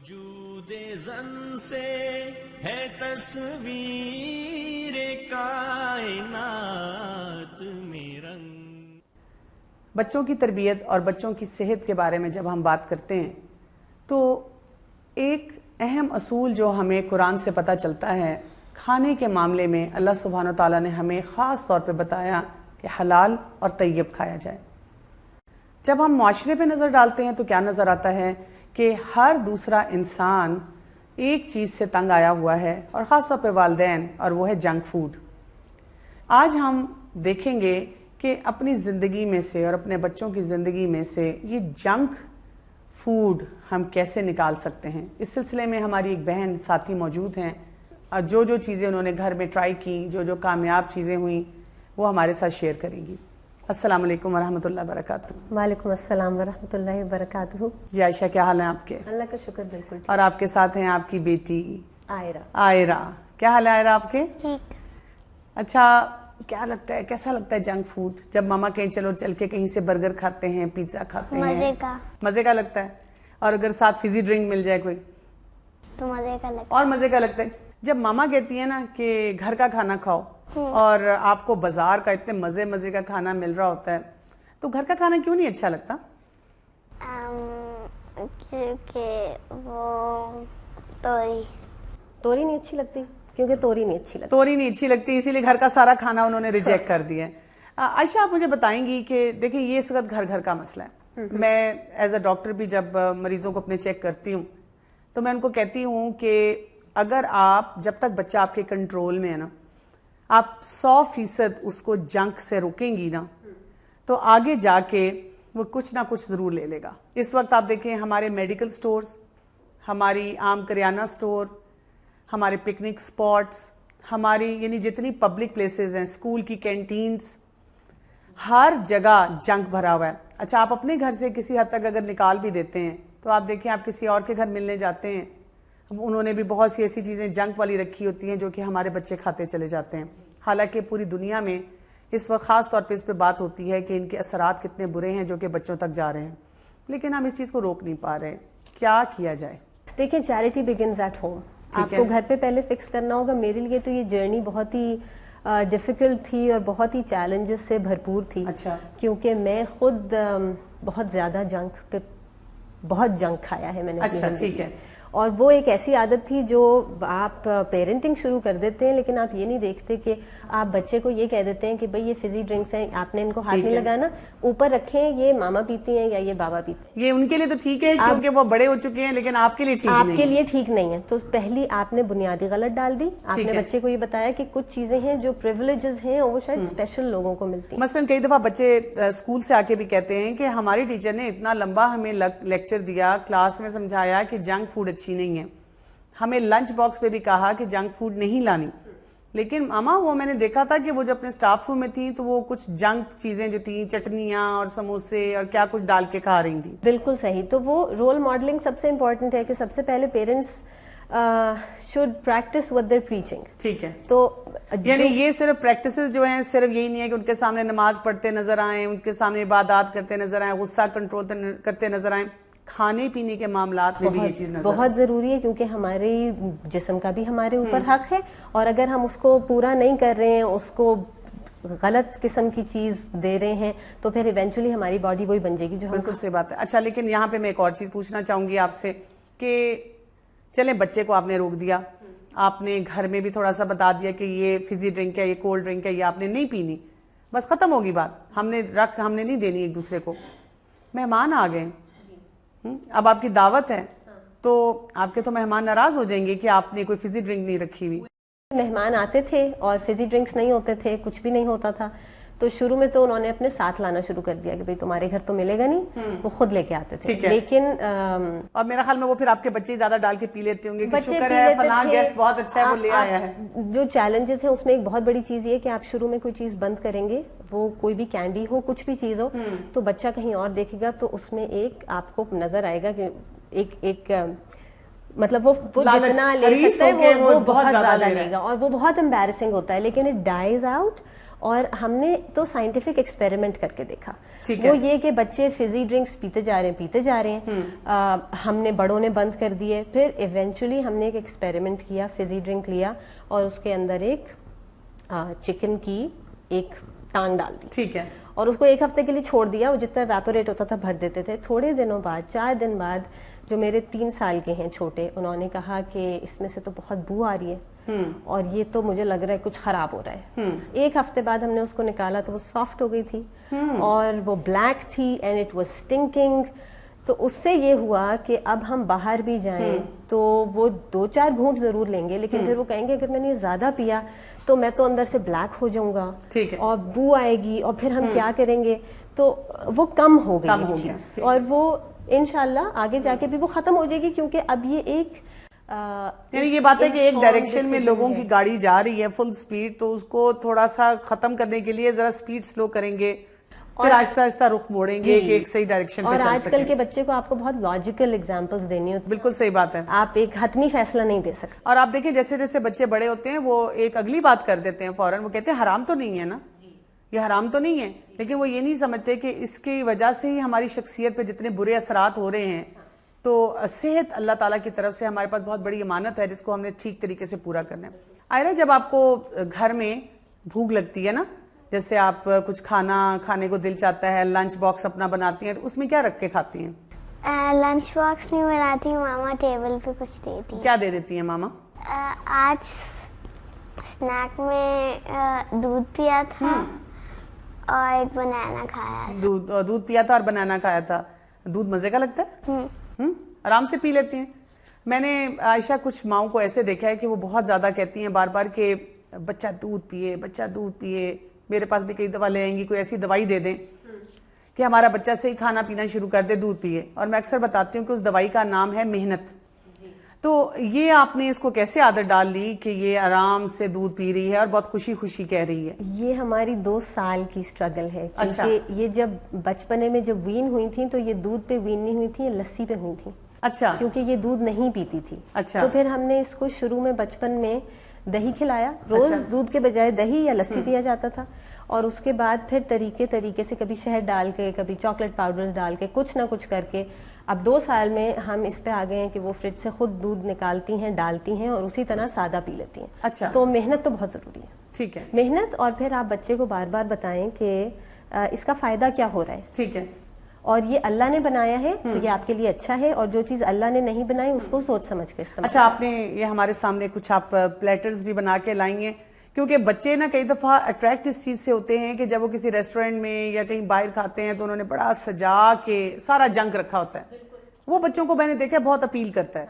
वजूदे ज़न से है तस्वीर कायनात में रंग। बच्चों की तरबियत और बच्चों की सेहत के बारे में जब हम बात करते हैं तो एक अहम असूल जो हमें कुरान से पता चलता है, खाने के मामले में अल्लाह सुब्हानो ताला ने हमें ख़ास तौर पे बताया कि हलाल और तय्यब खाया जाए। जब हम माशरे पे नज़र डालते हैं तो क्या नज़र आता है कि हर दूसरा इंसान एक चीज़ से तंग आया हुआ है और ख़ास तौर पे वालिदैन, और वो है जंक फूड। आज हम देखेंगे कि अपनी ज़िंदगी में से और अपने बच्चों की ज़िंदगी में से ये जंक फूड हम कैसे निकाल सकते हैं। इस सिलसिले में हमारी एक बहन साथी मौजूद हैं और जो चीज़ें उन्होंने घर में ट्राई की, जो कामयाब चीज़ें हुई, वो हमारे साथ शेयर करेंगी। अस्सलाम वालेकुम वरहमतुल्लाहि वबरकातुहू। वालेकुम अस्सलाम वरहमतुल्लाहि वबरकातुहू। जी आयशा, क्या हाल है आपके? अल्लाह का शुक्र, बिल्कुल ठीक। और आपके साथ हैं आपकी बेटी आयरा। क्या हाल है आयरा आपके? ठीक। अच्छा, क्या लगता है, कैसा लगता है जंक फूड? जब मामा कहीं चल के कहीं से बर्गर खाते हैं, पिज्जा खाते हैं, मजे का लगता है। और अगर साथ फिजी ड्रिंक मिल जाए कोई तो मजे का लगता है। और मजे का लगता है। जब मामा कहती है ना कि घर का खाना खाओ और आपको बाजार का इतने मजे का खाना मिल रहा होता है, तो घर का खाना क्यों नहीं अच्छा लगता? क्योंकि वो तोरी नहीं अच्छी लगती, क्योंकि तोरी नहीं अच्छी लगती, इसीलिए घर का सारा खाना उन्होंने रिजेक्ट कर दिया है। आयशा, आप मुझे बताएंगी कि देखिए ये इस वक्त घर का मसला है। मैं एज अ डॉक्टर भी जब मरीजों को अपने चेक करती हूँ तो मैं उनको कहती हूँ कि अगर आप, जब तक बच्चा आपके कंट्रोल में है ना, आप 100% उसको जंक से रोकेंगी ना, तो आगे जाके वो कुछ ना कुछ जरूर ले लेगा। इस वक्त आप देखें हमारे मेडिकल स्टोर्स, हमारी आम करियाना स्टोर, हमारे पिकनिक स्पॉट्स, हमारी यानी जितनी पब्लिक प्लेसेस हैं, स्कूल की कैंटीन्स, हर जगह जंक भरा हुआ है। अच्छा, आप अपने घर से किसी हद तक अगर निकाल भी देते हैं तो आप देखें आप किसी और के घर मिलने जाते हैं, उन्होंने भी बहुत सी ऐसी चीज़ें जंक वाली रखी होती हैं जो कि हमारे बच्चे खाते चले जाते हैं। हालांकि पूरी दुनिया में इस वक्त ख़ास तौर पे इस पे बात होती है कि इनके असरात कितने बुरे हैं जो कि बच्चों तक जा रहे हैं, लेकिन हम इस चीज़ को रोक नहीं पा रहे। क्या किया जाए? देखिए, चैरिटी बिगिंस एट होम। आपको घर पे पहले फिक्स करना होगा। मेरे लिए तो ये जर्नी बहुत ही डिफिकल्ट थी और बहुत ही चैलेंजेस से भरपूर थी। अच्छा। क्योंकि मैं खुद बहुत ज़्यादा बहुत जंक खाया है मैंने। अच्छा, ठीक है। और वो एक ऐसी आदत थी जो आप पेरेंटिंग शुरू कर देते हैं, लेकिन आप ये नहीं देखते कि आप बच्चे को ये कह देते हैं कि भाई ये फिजी ड्रिंक्स हैं, आपने इनको हाथ नहीं लगाना, ऊपर रखें, ये मामा पीती हैं या ये बाबा पीते हैं। ये उनके लिए तो ठीक है क्योंकि वो बड़े हो चुके हैं, लेकिन आपके लिए ठीक नहीं है। तो पहली आपने बुनियादी गलत डाल दी। आपने बच्चे को ये बताया कि कुछ चीजें हैं जो प्रिविलेजेस हैं और वो शायद स्पेशल लोगों को मिलती हैं। मसलन कई दफा बच्चे स्कूल से आके भी कहते हैं कि हमारी टीचर ने इतना लंबा हमें लेक्चर दिया, क्लास में समझाया कि जंक फूड अच्छी नहीं है, हमें लंच बॉक्स पे भी कहा कि जंक फूड नहीं लानी, लेकिन मामा वो मैंने देखा था कि वो जो अपने स्टाफ रूम में थी तो वो कुछ जंक चीजें जो थी, चटनियां और समोसे और क्या कुछ डाल के खा रही थी। बिल्कुल सही। तो वो रोल मॉडलिंग सबसे इम्पोर्टेंट है कि सबसे पहले parents should practice what they are preaching. ठीक है। तो यानी ये सिर्फ प्रैक्टिसेस जो हैं, सिर्फ यही नहीं है कि उनके सामने नमाज पढ़ते नजर आए, उनके सामने इबादत करते नजर आए, गुस्सा कंट्रोल करते नजर आए, खाने पीने के मामलात में भी ये चीज नजर बहुत जरूरी है, क्योंकि हमारे जिस्म का भी हमारे ऊपर हक है, और अगर हम उसको पूरा नहीं कर रहे हैं, उसको गलत किस्म की चीज दे रहे हैं, तो फिर इवेंचुअली हमारी बॉडी वही बन जाएगी जो हम। बिल्कुल सही बात है। अच्छा, लेकिन यहाँ पे मैं एक और चीज पूछना चाहूंगी आपसे कि चले बच्चे को आपने रोक दिया, आपने घर में भी थोड़ा सा बता दिया कि ये फिजी ड्रिंक है, ये कोल्ड ड्रिंक है, ये आपने नहीं पीनी, बस खत्म होगी बात, हमने नहीं देनी एक दूसरे को। मेहमान आ गए, अब आपकी दावत है, तो आपके तो मेहमान नाराज हो जाएंगे कि आपने कोई फिजी ड्रिंक नहीं रखी हुई। मेहमान आते थे और फिजी ड्रिंक्स नहीं होते थे, कुछ भी नहीं होता था, तो शुरू में तो उन्होंने अपने साथ लाना शुरू कर दिया कि भाई तुम्हारे घर तो मिलेगा नहीं, वो खुद लेके आते थे। लेकिन और मेरा ख्याल में वो फिर आपके बच्चे ज्यादा डाल के पी लेते होंगे कि शुक्र है फलां गेस्ट बहुत अच्छा है, वो ले आया है। जो चैलेंजेस है उसमें एक बहुत बड़ी चीज ये कि आप शुरू में कोई चीज बंद करेंगे, वो कोई भी कैंडी हो, कुछ भी चीज हो, तो बच्चा कहीं और देखेगा तो उसमें एक आपको नजर आएगा कि एक मतलब वो जितना ले सकता है वो बहुत ज्यादा लेगा, और वो बहुत एम्बैरेसिंग होता है, लेकिन इट डाइज आउट और हमने तो साइंटिफिक एक्सपेरिमेंट करके देखा। वो ये कि बच्चे फिजी ड्रिंक्स पीते जा रहे हैं हमने बड़ों ने बंद कर दिए। फिर इवेंचुअली हमने एक एक्सपेरिमेंट किया, फिजी ड्रिंक लिया और उसके अंदर एक चिकन की एक टांग डाल दी, ठीक है, और उसको 1 हफ्ते के लिए छोड़ दिया। वो जितना एवेपोरेट होता था भर देते थे। थोड़े दिनों बाद, 4 दिन बाद, जो मेरे 3 साल के हैं छोटे, उन्होंने कहा कि इसमें से तो बहुत बू आ रही है और ये तो मुझे लग रहा है कुछ खराब हो रहा है। 1 हफ्ते बाद हमने उसको निकाला तो वो सॉफ्ट हो गई थी और वो ब्लैक थी एंड इट वाज स्टिंकिंग। तो उससे ये हुआ कि अब हम बाहर भी जाएं तो वो 2-4 घूंट जरूर लेंगे, लेकिन फिर वो कहेंगे अगर मैंने ज्यादा पिया तो मैं तो अंदर से ब्लैक हो जाऊंगा और बू आएगी और फिर हम क्या करेंगे। तो वो कम हो गई चीज और वो इंशाल्लाह आगे जाके भी वो खत्म हो जाएगी, क्योंकि अब ये एक यानी ये बात है कि एक डायरेक्शन में लोगों की गाड़ी जा रही है फुल स्पीड, तो उसको थोड़ा सा खत्म करने के लिए जरा स्पीड स्लो करेंगे, फिर आहिस्ता आहिस्ता रुख मोड़ेंगे कि एक सही डायरेक्शन पे चल सके। और आजकल के बच्चे को आपको बहुत लॉजिकल एग्जांपल्स देनी होती है। बिल्कुल सही बात है, आप एक हतमी फैसला नहीं दे सकते। और आप देखिए जैसे जैसे बच्चे बड़े होते हैं वो एक अगली बात कर देते हैं फौरन, वो कहते हैं हराम तो नहीं है ना, ये हराम तो नहीं है, लेकिन वो ये नहीं समझते कि इसकी वजह से ही हमारी शख्सियत पे जितने बुरे असरात हो रहे हैं। तो सेहत अल्लाह ताला की तरफ से हमारे पास बहुत बड़ी अमानत है जिसको हमने ठीक तरीके से पूरा करना है। आयरा, जब आपको घर में भूख लगती है ना, जैसे आप कुछ खाना खाने को दिल चाहता है, लंच बॉक्स अपना बनाती हैं, तो उसमें क्या रख के खाती हैं? लंच बॉक्स नहीं बनाती, मामा टेबल पे कुछ देती है। क्या दे देती हैं मामा? आज स्नैक में दूध पिया था और एक बनाना खाया। दूध पिया था और बनाना खाया था। दूध मजे का लगता है? आराम से पी लेती हैं। मैंने आयशा कुछ माओं को ऐसे देखा है कि वो बहुत ज्यादा कहती हैं बार बार कि बच्चा दूध पिए, बच्चा दूध पिए। मेरे पास भी कई दफा ले आएंगी, कोई ऐसी दवाई दे दें कि हमारा बच्चा से ही खाना पीना शुरू कर दे, दूध पिए। और मैं अक्सर बताती हूँ कि उस दवाई का नाम है मेहनत। तो ये आपने इसको कैसे आदत डाल ली कि ये आराम से दूध पी रही है और बहुत खुशी खुशी कह रही है? ये हमारी 2 साल की स्ट्रगल है, क्योंकि अच्छा। ये जब बचपने में जब वीन हुई थी तो ये दूध पे वीन नहीं हुई थी, ये लस्सी पे हुई थी। अच्छा। क्योंकि ये दूध नहीं पीती थी। अच्छा। तो फिर हमने इसको शुरू में बचपन में दही खिलाया, रोज दूध के बजाय दही या लस्सी दिया जाता था। और उसके बाद फिर तरीके से कभी शहद डाल के, कभी चॉकलेट पाउडर डाल के, कुछ ना कुछ करके अब 2 साल में हम इस पे आ गए हैं कि वो फ्रिज से खुद दूध निकालती हैं, डालती हैं और उसी तरह सादा पी लेती हैं। अच्छा। तो मेहनत तो बहुत जरूरी है। ठीक है, मेहनत, और फिर आप बच्चे को बार बार बताएं कि इसका फायदा क्या हो रहा है। ठीक है। और ये अल्लाह ने बनाया है तो ये आपके लिए अच्छा है, और जो चीज अल्लाह ने नहीं बनाई उसको सोच समझ के इस्तेमाल। अच्छा, आपने ये हमारे सामने कुछ आप प्लेटर्स भी बना के लाई हैं, क्योंकि बच्चे ना कई दफा अट्रैक्ट इस चीज से होते हैं कि जब वो किसी रेस्टोरेंट में या कहीं बाहर खाते हैं तो उन्होंने बड़ा सजा के सारा जंक रखा होता है। वो बच्चों को मैंने देखा बहुत अपील करता है,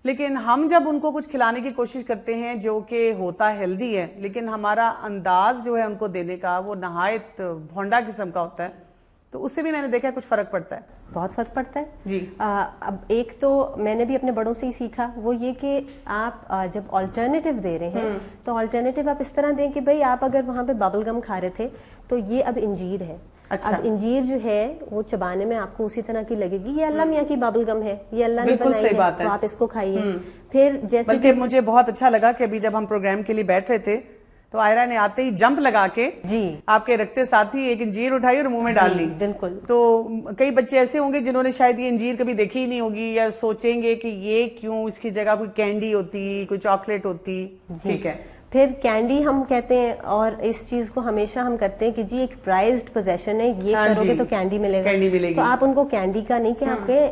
लेकिन हम जब उनको कुछ खिलाने की कोशिश करते हैं जो कि होता हेल्दी है, लेकिन हमारा अंदाज जो है उनको देने का वो नहायत भोंडा किस्म का होता है, तो उससे भी मैंने देखा कुछ फर्क पड़ता है। बहुत फर्क पड़ता है जी। अब एक तो मैंने भी अपने बड़ों से ही सीखा, वो ये कि आप जब ऑल्टरनेटिव दे रहे हैं तो ऑल्टरनेटिव आप इस तरह दें कि भाई आप अगर वहां पे बबल गम खा रहे थे तो ये अब इंजीर है। अच्छा। अब इंजीर जो है वो चबाने में आपको उसी तरह की लगेगी, ये अल्लाह मियाँ की बबल गम है, ये अल्लाह ने बनाई है, तो आप इसको खाइए। फिर जैसे बल्कि मुझे बहुत अच्छा लगा कि अभी जब हम प्रोग्राम के लिए बैठ रहे थे तो आयरा ने आते ही जंप लगा के जी आपके रखते साथ ही एक इंजीर उठाई और मुंह में डाल ली। बिल्कुल। तो कई बच्चे ऐसे होंगे जिन्होंने शायद ये इंजीर कभी देखी ही नहीं होगी, या सोचेंगे कि ये क्यों, इसकी जगह कोई कैंडी होती, कोई चॉकलेट होती। ठीक है। फिर कैंडी हम कहते हैं, और इस चीज को हमेशा हम करते हैं कि जी एक प्राइज्ड पोजेशन है, ये करोगे तो कैंडी मिलेगा। कैंडी मिलेगी। तो आप उनको कैंडी का नहीं कि आपके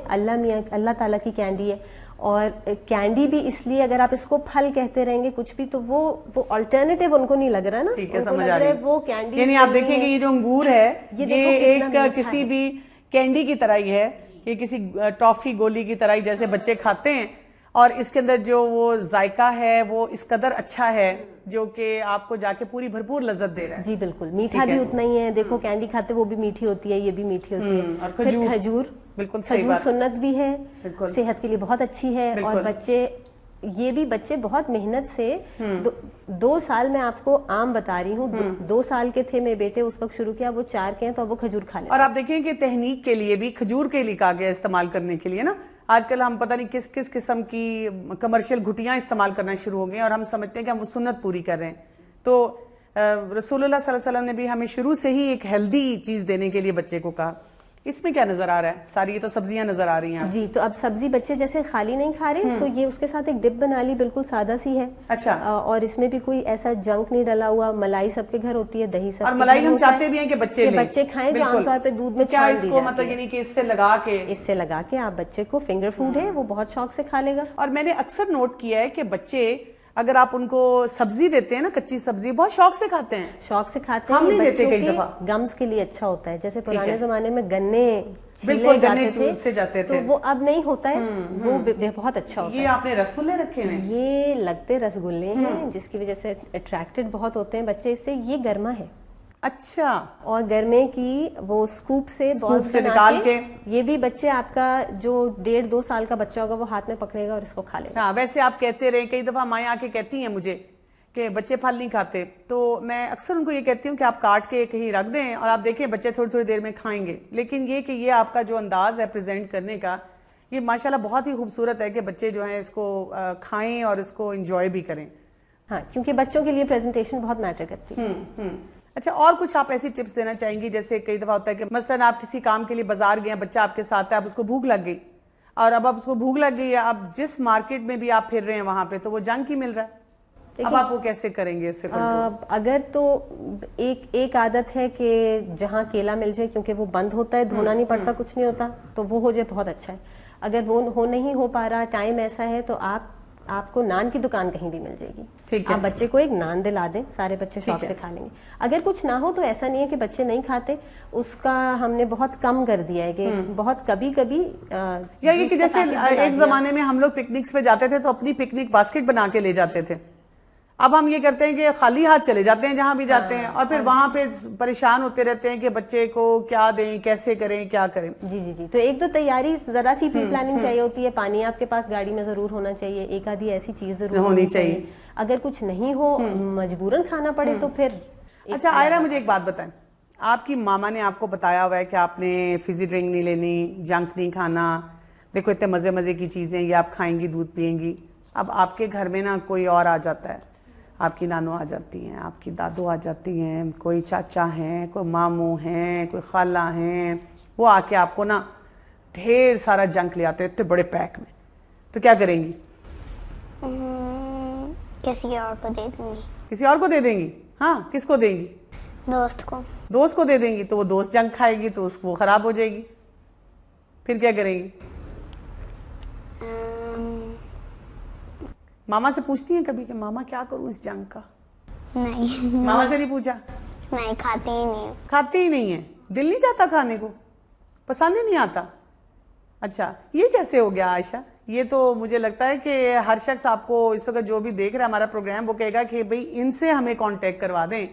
अल्लाह ताला की कैंडी है। और कैंडी भी इसलिए, अगर आप इसको फल कहते रहेंगे कुछ भी, तो वो अल्टरनेटिव उनको नहीं लग रहा ना। ठीक है, उनको समझ लग आ रहा है रही है। वो कैंडी। यानी आप देखिए कि ये जो अंगूर है ये एक किसी भी कैंडी की तरह ही है, ये किसी टॉफी गोली की तरह ही जैसे बच्चे खाते हैं, और इसके अंदर जो वो जायका है वो इस कदर अच्छा है जो कि आपको जाके पूरी भरपूर लज्जत दे रहा है। जी बिल्कुल। मीठा भी उतना ही है। देखो कैंडी खाते वो भी मीठी होती है, ये भी मीठी होती है। और फिर खजूर, बिल्कुल सही खजूर बात। सुन्नत भी है, बिल्कुल। सेहत के लिए बहुत अच्छी है। और बच्चे, ये भी बच्चे बहुत मेहनत से 2 साल में आपको आम बता रही हूँ, 2 साल के थे मेरे बेटे उस वक्त शुरू किया, वो 4 के हैं तो अब वो खजूर खा लेते। और आप देखें कि तहनीक के लिए भी खजूर के लिए कहा गया इस्तेमाल करने के लिए ना। आजकल हम पता नहीं किस किस किस्म की कमर्शियल घुटियां इस्तेमाल करना शुरू हो गए और हम समझते हैं कि हम वो सुन्नत पूरी कर रहे हैं। तो रसूलुल्लाह सल्लल्लाहु अलैहि वसल्लम ने भी हमें शुरू से ही एक हेल्दी चीज देने के लिए बच्चे को कहा। इसमें क्या नजर आ रहा है? सारी ये तो सब्जियां नजर आ रही हैं जी। तो अब सब्जी बच्चे जैसे खाली नहीं खा रहे, तो ये उसके साथ एक डिप बना ली, बिल्कुल सादा सी है। अच्छा। और इसमें भी कोई ऐसा जंक नहीं डाला हुआ। मलाई सबके घर होती है, दही सबके और मलाई घर हम होता चाहते भी हैं कि बच्चे खाएं, जो आमतौर पे दूध में क्या छान दी इसको जाती मतलब है। यानी कि इससे लगा के आप बच्चे को फिंगर फूड है वो बहुत शौक से खा लेगा। और मैंने अक्सर नोट किया है कि बच्चे अगर आप उनको सब्जी देते हैं ना, कच्ची सब्जी, बहुत शौक से खाते हैं। शौक से खाते हैं। हम नहीं देते कई दफा। गम्स के लिए अच्छा होता है। जैसे पुराने जमाने में गन्ने बिल्कुल गन्ने से जाते थे, तो वो अब नहीं होता है। वो बहुत अच्छा होता है। ये आपने रसगुल्ले रखे हैं? ये लगते रसगुल्ले हैं, जिसकी वजह से अट्रैक्टेड बहुत होते हैं बच्चे इससे। ये गर्मा है। अच्छा। और गर्मे की वो स्कूप से निकाल के ये भी बच्चे आपका जो 1.5-2 साल का बच्चा होगा वो हाथ में पकड़ेगा और इसको खा लेगा। हाँ, वैसे आप कहते रहे, कई दफा माएँ आके कहती हैं मुझे कि बच्चे फल नहीं खाते, तो मैं अक्सर उनको ये कहती हूँ कि आप काट के कहीं रख दें और आप देखें बच्चे थोड़ी थोड़ी देर में खाएंगे। लेकिन ये कि ये आपका जो अंदाज है प्रेजेंट करने का, ये माशाल्लाह बहुत ही खूबसूरत है कि बच्चे जो है इसको खाएं और इसको एंजॉय भी करें। हाँ, क्योंकि बच्चों के लिए प्रेजेंटेशन बहुत मैटर करती है। अच्छा, और कुछ आप ऐसी टिप्स देना चाहेंगी? जैसे कई दफा होता है कि मसलन आप किसी काम के लिए बाजार गए, बच्चा आपके साथ है, आप उसको भूख लग गई, और अब आप उसको भूख लग गई है, आप जिस मार्केट में भी आप फिर रहे हैं वहां पे तो वो जंक ही मिल रहा है, अब आप वो कैसे करेंगे इससे कंट्रोल? अगर तो एक आदत है कि जहाँ केला मिल जाए, क्योंकि वो बंद होता है, धोना नहीं पड़ता, कुछ नहीं होता, तो वो हो जाए बहुत अच्छा है। अगर वो नहीं हो पा रहा, टाइम ऐसा है, तो आपको नान की दुकान कहीं भी मिल जाएगी। ठीक है। आप बच्चे को एक नान दिला दें, सारे बच्चे शौक से खा लेंगे। अगर कुछ ना हो तो ऐसा नहीं है कि बच्चे नहीं खाते, उसका हमने बहुत कम कर दिया है कि बहुत कभी कभी या ये कि जैसे एक जमाने में हम लोग पिकनिक्स पे जाते थे तो अपनी पिकनिक बास्केट बना के ले जाते थे। अब हम ये करते हैं कि खाली हाथ चले जाते हैं जहां भी जाते हैं, और फिर वहां पे परेशान होते रहते हैं कि बच्चे को क्या दें, कैसे करें, क्या करें। जी। तो एक तो तैयारी, जरा सी प्री प्लानिंग चाहिए होती है। पानी आपके पास गाड़ी में जरूर होना चाहिए, एक आधी ऐसी चीज जरूर होनी चाहिए। अगर कुछ नहीं हो, मजबूरन खाना पड़े तो फिर। अच्छा आयरा, मुझे एक बात बताएं, आपकी मामा ने आपको बताया हुआ है कि आपने फिजी ड्रिंक नहीं लेनी, जंक नहीं खाना, देखो इतने मजे मजे की चीजें ये आप खाएंगी, दूध पियेंगी। अब आपके घर में ना कोई और आ जाता है, आपकी नानो आ जाती हैं, आपकी दादू आ जाती हैं, कोई चाचा हैं, कोई मामू हैं, कोई खाला हैं, वो आके आपको ना ढेर सारा जंक ले आते हैं इतने बड़े पैक में, तो क्या करेंगी? किसी और को दे दूंगी। किसी और को दे देंगी? हाँ, किसको देंगी? दोस्त को। दोस्त को दे देंगी, तो वो दोस्त जंक खाएगी तो उसको खराब हो जाएगी, फिर क्या करेंगी? मामा से पूछती हैं कभी कि मामा क्या करूं इस जंक का? नहीं। मामा से नहीं पूछा? नहीं, खाती ही नहीं। खाती ही नहीं है, दिल नहीं चाहता खाने को, पसंद ही नहीं आता। अच्छा, ये कैसे हो गया आयशा? ये तो मुझे लगता है कि हर शख्स आपको इस वक्त जो भी देख रहा है हमारा प्रोग्राम, वो कहेगा कि भाई इनसे हमें कांटेक्ट करवा दें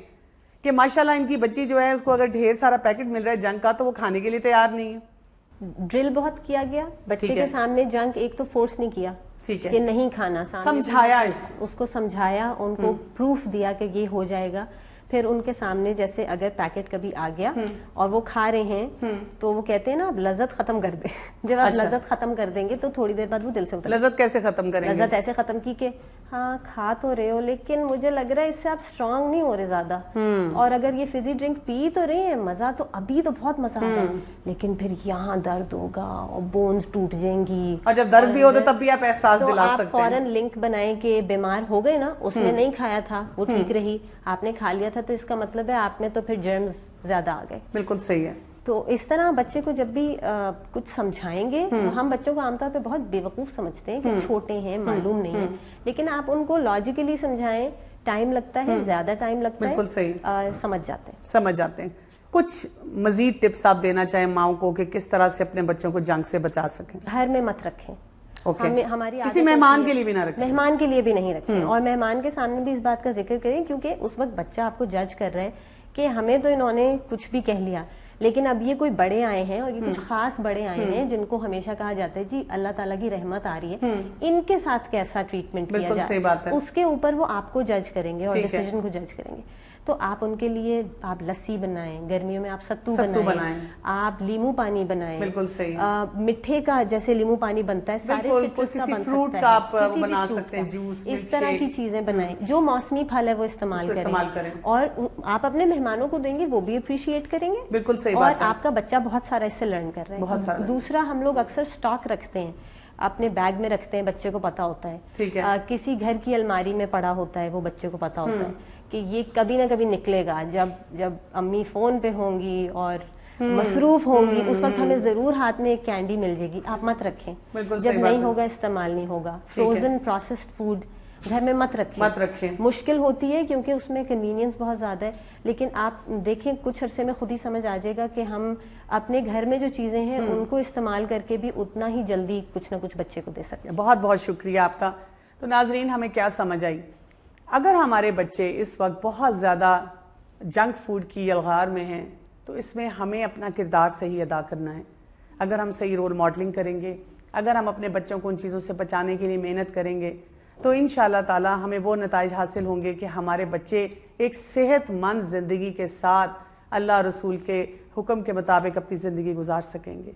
कि माशाल्लाह इनकी बच्ची जो है उसको अगर ढेर सारा पैकेट मिल रहा है जंक का तो वो खाने के लिए तैयार नहीं है। ड्रिल बहुत किया गया बच्चे के सामने, जंक एक तो फोर्स नहीं किया, ठीक है, कि नहीं खाना, समझाया, उसको समझाया, उनको प्रूफ दिया कि ये हो जाएगा। फिर उनके सामने जैसे अगर पैकेट कभी आ गया और वो खा रहे हैं तो वो कहते हैं ना, आप लज्जत खत्म कर दे। जब आप लज्जत खत्म कर देंगे तो थोड़ी देर बाद वो दिल से उतर। लज्जत कैसे खत्म करेंगे? लज्जत ऐसे खत्म की कि हाँ खा तो रहे हो, लेकिन मुझे लग रहा है इससे आप स्ट्रांग नहीं हो रहे ज्यादा, और अगर ये फिजी ड्रिंक पी तो रहे हैं, मजा तो अभी तो बहुत मजा आता है, लेकिन फिर यहाँ दर्द होगा और बोन्स टूट जाएंगी, और जब दर्द भी हो तो तब भी आप एहसास दिला सकते हैं। फौरन लिंक बनाए कि बीमार हो गए ना, उसने नहीं खाया था, वो ठीक रही, आपने खा लिया था, तो इसका मतलब है आप में तो फिर जर्म्स ज्यादा आ गए। बिल्कुल सही है। तो इस तरह बच्चे को जब भी कुछ समझाएंगे, तो हम बच्चों को आमतौर पे बहुत बेवकूफ समझते हैं कि छोटे हैं, मालूम नहीं है, लेकिन आप उनको लॉजिकली समझाएं, टाइम लगता है, ज्यादा टाइम लगता है, बिल्कुल सही, समझ जाते हैं। कुछ मजीद टिप्स आप देना चाहें माओ को कि किस तरह से अपने बच्चों को जंक से बचा सकें? घर में मत रखें, हमारी किसी मेहमान के लिए भी ना रखें, मेहमान के लिए भी नहीं रखें, और मेहमान के सामने भी इस बात का जिक्र करें, क्योंकि उस वक्त बच्चा आपको जज कर रहा है कि हमें तो इन्होंने कुछ भी कह लिया, लेकिन अब ये कोई बड़े आए हैं, और ये कुछ खास बड़े आए हैं जिनको हमेशा कहा जाता है जी अल्लाह ताला की रहमत आ रही है, इनके साथ कैसा ट्रीटमेंट किया जाए, उसके ऊपर वो आपको जज करेंगे और डिसीजन को जज करेंगे। तो आप उनके लिए आप लस्सी बनाएं, गर्मियों में आप सत्तू बनाएं, आप नींबू पानी बनाएं। बिल्कुल सही। मिठे का जैसे नींबू पानी बनता है, सारे सिट्रस का बन फ्रूट का आप बना सकते हैं, जूस, इस तरह की चीजें बनाएं। जो मौसमी फल है वो इस्तेमाल करें और आप अपने मेहमानों को देंगे, वो भी अप्रिशिएट करेंगे। बिल्कुल सही और बात है। आपका बच्चा बहुत सारा इससे लर्न कर रहा है। दूसरा, हम लोग अक्सर स्टॉक रखते हैं, अपने बैग में रखते हैं, बच्चे को पता होता है। ठीक है। किसी घर की अलमारी में पड़ा होता है, वो बच्चे को पता होता है कि ये कभी ना कभी निकलेगा। जब अम्मी फोन पे होंगी और मसरूफ होंगी, उस वक्त हमें जरूर हाथ में एक कैंडी मिल जाएगी, आप मत रखें। जब नहीं होगा इस्तेमाल नहीं होगा। फ्रोजन प्रोसेस्ड फूड घर में मत रखें। मुश्किल होती है क्योंकि उसमें कन्वीनियंस बहुत ज्यादा है, लेकिन आप देखें कुछ अरसे में खुद ही समझ आ जाएगा कि हम अपने घर में जो चीजें हैं उनको इस्तेमाल करके भी उतना ही जल्दी कुछ ना कुछ बच्चे को दे सकते हैं। बहुत बहुत शुक्रिया आपका। तो नाजरीन, हमें क्या समझ आई, अगर हमारे बच्चे इस वक्त बहुत ज्यादा जंक फूड की यलगार में हैं तो इसमें हमें अपना किरदार सही अदा करना है। अगर हम सही रोल मॉडलिंग करेंगे, अगर हम अपने बच्चों को उन चीज़ों से बचाने के लिए मेहनत करेंगे, तो इंशाअल्लाह ताला हमें वो नताइज हासिल होंगे कि हमारे बच्चे एक सेहतमंद ज़िंदगी के साथ अल्लाह रसूल के हुक्म के मुताबिक अपनी ज़िंदगी गुजार सकेंगे।